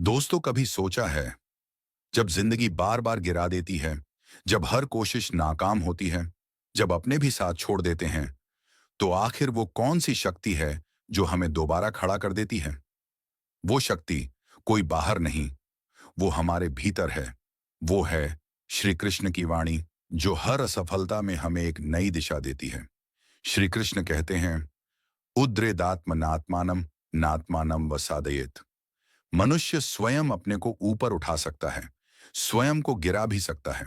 दोस्तों, कभी सोचा है जब जिंदगी बार बार गिरा देती है, जब हर कोशिश नाकाम होती है, जब अपने भी साथ छोड़ देते हैं, तो आखिर वो कौन सी शक्ति है जो हमें दोबारा खड़ा कर देती है? वो शक्ति कोई बाहर नहीं, वो हमारे भीतर है। वो है श्री कृष्ण की वाणी, जो हर असफलता में हमें एक नई दिशा देती है। श्री कृष्ण कहते हैं, उद्रेदात्म नात्मानम नात्मानम वसादयेत। मनुष्य स्वयं अपने को ऊपर उठा सकता है, स्वयं को गिरा भी सकता है।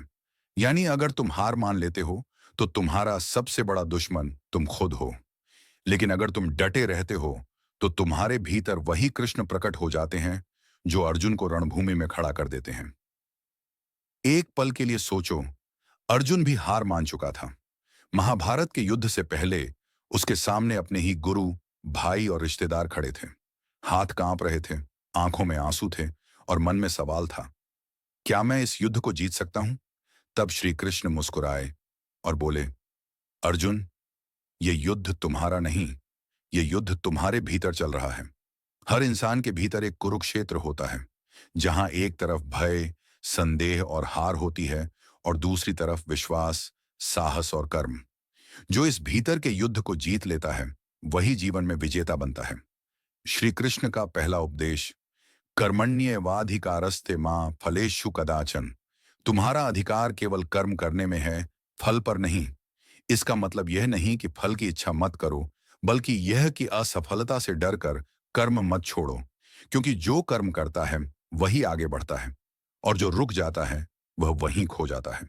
यानी अगर तुम हार मान लेते हो तो तुम्हारा सबसे बड़ा दुश्मन तुम खुद हो। लेकिन अगर तुम डटे रहते हो तो तुम्हारे भीतर वही कृष्ण प्रकट हो जाते हैं जो अर्जुन को रणभूमि में खड़ा कर देते हैं। एक पल के लिए सोचो, अर्जुन भी हार मान चुका था। महाभारत के युद्ध से पहले उसके सामने अपने ही गुरु, भाई और रिश्तेदार खड़े थे। हाथ कांप रहे थे, आंखों में आंसू थे और मन में सवाल था, क्या मैं इस युद्ध को जीत सकता हूं? तब श्री कृष्ण मुस्कुराए और बोले, अर्जुन, ये युद्ध तुम्हारा नहीं, ये युद्ध तुम्हारे भीतर चल रहा है। हर इंसान के भीतर एक कुरुक्षेत्र होता है, जहां एक तरफ भय, संदेह और हार होती है और दूसरी तरफ विश्वास, साहस और कर्म। जो इस भीतर के युद्ध को जीत लेता है, वही जीवन में विजेता बनता है। श्री कृष्ण का पहला उपदेश, कर्मण्येवाधिकारस्ते मां फलेषु कदाचन। तुम्हारा अधिकार केवल कर्म करने में है, फल पर नहीं। इसका मतलब यह नहीं कि फल की इच्छा मत करो, बल्कि यह कि असफलता से डरकर कर्म मत छोड़ो। क्योंकि जो कर्म करता है वही आगे बढ़ता है, और जो रुक जाता है वह वहीं खो जाता है।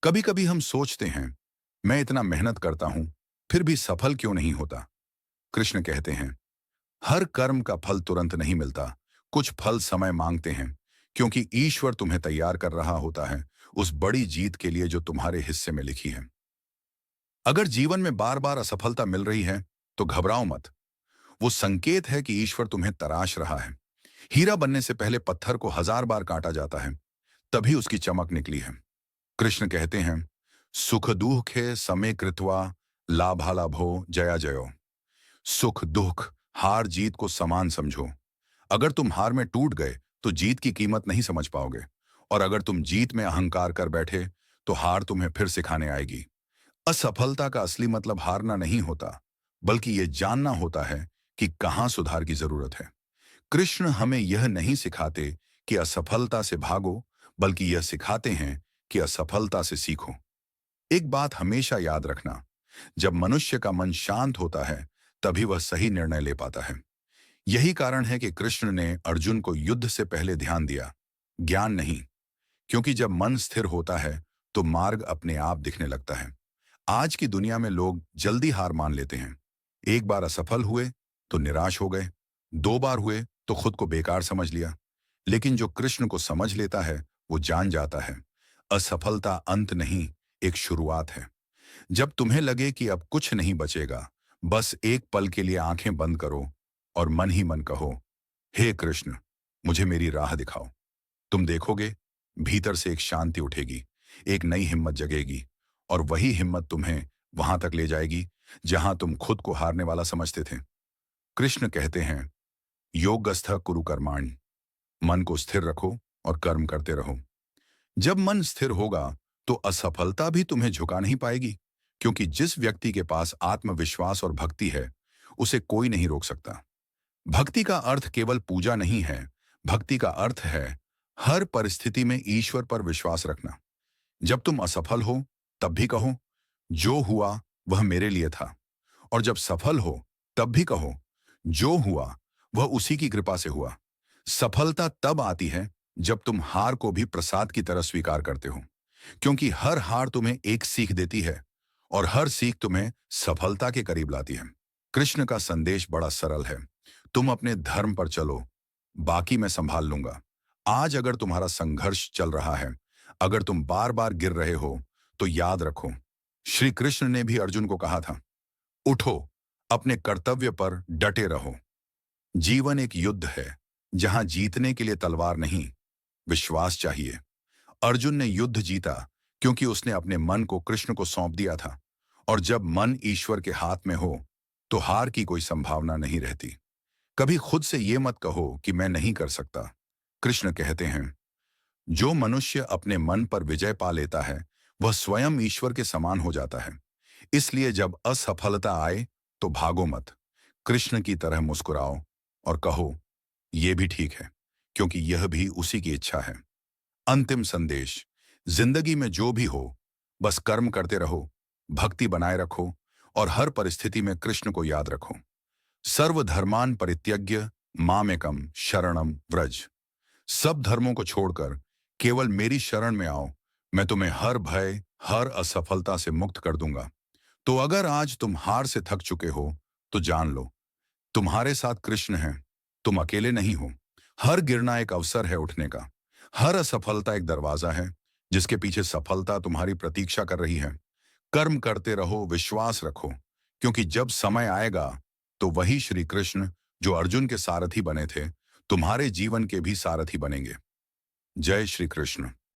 कभी कभी हम सोचते हैं, मैं इतना मेहनत करता हूं, फिर भी सफल क्यों नहीं होता? कृष्ण कहते हैं, हर कर्म का फल तुरंत नहीं मिलता। कुछ फल समय मांगते हैं, क्योंकि ईश्वर तुम्हें तैयार कर रहा होता है उस बड़ी जीत के लिए जो तुम्हारे हिस्से में लिखी है। अगर जीवन में बार बार असफलता मिल रही है तो घबराओ मत। वो संकेत है कि ईश्वर तुम्हें तराश रहा है। हीरा बनने से पहले पत्थर को 1000 बार काटा जाता है, तभी उसकी चमक निकली है। कृष्ण कहते हैं, सुख दुखे समे कृत्वा लाभालाभो जया जयो। सुख दुख, हार जीत को समान समझो। अगर तुम हार में टूट गए तो जीत की कीमत नहीं समझ पाओगे, और अगर तुम जीत में अहंकार कर बैठे तो हार तुम्हें फिर सिखाने आएगी। असफलता का असली मतलब हारना नहीं होता, बल्कि यह जानना होता है कि कहां सुधार की जरूरत है। कृष्ण हमें यह नहीं सिखाते कि असफलता से भागो, बल्कि यह सिखाते हैं कि असफलता से सीखो। एक बात हमेशा याद रखना, जब मनुष्य का मन शांत होता है तभी वह सही निर्णय ले पाता है। यही कारण है कि कृष्ण ने अर्जुन को युद्ध से पहले ध्यान दिया, ज्ञान नहीं। क्योंकि जब मन स्थिर होता है तो मार्ग अपने आप दिखने लगता है। आज की दुनिया में लोग जल्दी हार मान लेते हैं। एक बार असफल हुए तो निराश हो गए, 2 बार हुए तो खुद को बेकार समझ लिया। लेकिन जो कृष्ण को समझ लेता है वो जान जाता है, असफलता अंत नहीं, एक शुरुआत है। जब तुम्हें लगे कि अब कुछ नहीं बचेगा, बस एक पल के लिए आंखें बंद करो और मन ही मन कहो, हे कृष्ण, मुझे मेरी राह दिखाओ। तुम देखोगे, भीतर से एक शांति उठेगी, एक नई हिम्मत जगेगी, और वही हिम्मत तुम्हें वहां तक ले जाएगी जहां तुम खुद को हारने वाला समझते थे। कृष्ण कहते हैं, योगस्थ कुरु कर्माणि। मन को स्थिर रखो और कर्म करते रहो। जब मन स्थिर होगा तो असफलता भी तुम्हें झुका नहीं पाएगी, क्योंकि जिस व्यक्ति के पास आत्मविश्वास और भक्ति है, उसे कोई नहीं रोक सकता। भक्ति का अर्थ केवल पूजा नहीं है, भक्ति का अर्थ है हर परिस्थिति में ईश्वर पर विश्वास रखना। जब तुम असफल हो तब भी कहो, जो हुआ वह मेरे लिए था। और जब सफल हो तब भी कहो, जो हुआ वह उसी की कृपा से हुआ। सफलता तब आती है जब तुम हार को भी प्रसाद की तरह स्वीकार करते हो, क्योंकि हर हार तुम्हें एक सीख देती है और हर सीख तुम्हें सफलता के करीब लाती है। कृष्ण का संदेश बड़ा सरल है, तुम अपने धर्म पर चलो, बाकी मैं संभाल लूंगा। आज अगर तुम्हारा संघर्ष चल रहा है, अगर तुम बार बार गिर रहे हो, तो याद रखो, श्री कृष्ण ने भी अर्जुन को कहा था, उठो, अपने कर्तव्य पर डटे रहो। जीवन एक युद्ध है, जहां जीतने के लिए तलवार नहीं, विश्वास चाहिए। अर्जुन ने युद्ध जीता क्योंकि उसने अपने मन को कृष्ण को सौंप दिया था, और जब मन ईश्वर के हाथ में हो तो हार की कोई संभावना नहीं रहती। कभी खुद से ये मत कहो कि मैं नहीं कर सकता। कृष्ण कहते हैं, जो मनुष्य अपने मन पर विजय पा लेता है वह स्वयं ईश्वर के समान हो जाता है। इसलिए जब असफलता आए तो भागो मत, कृष्ण की तरह मुस्कुराओ और कहो, यह भी ठीक है, क्योंकि यह भी उसी की इच्छा है। अंतिम संदेश, जिंदगी में जो भी हो, बस कर्म करते रहो, भक्ति बनाए रखो और हर परिस्थिति में कृष्ण को याद रखो। सर्वधर्मान परित्यज्य मामेकम शरणम व्रज। सब धर्मों को छोड़कर केवल मेरी शरण में आओ, मैं तुम्हें हर भय, हर असफलता से मुक्त कर दूंगा। तो अगर आज तुम हार से थक चुके हो, तो जान लो, तुम्हारे साथ कृष्ण हैं, तुम अकेले नहीं हो। हर गिरना एक अवसर है उठने का, हर असफलता एक दरवाजा है जिसके पीछे सफलता तुम्हारी प्रतीक्षा कर रही है। कर्म करते रहो, विश्वास रखो, क्योंकि जब समय आएगा तो वही श्री कृष्ण जो अर्जुन के सारथी बने थे, तुम्हारे जीवन के भी सारथी बनेंगे। जय श्री कृष्ण।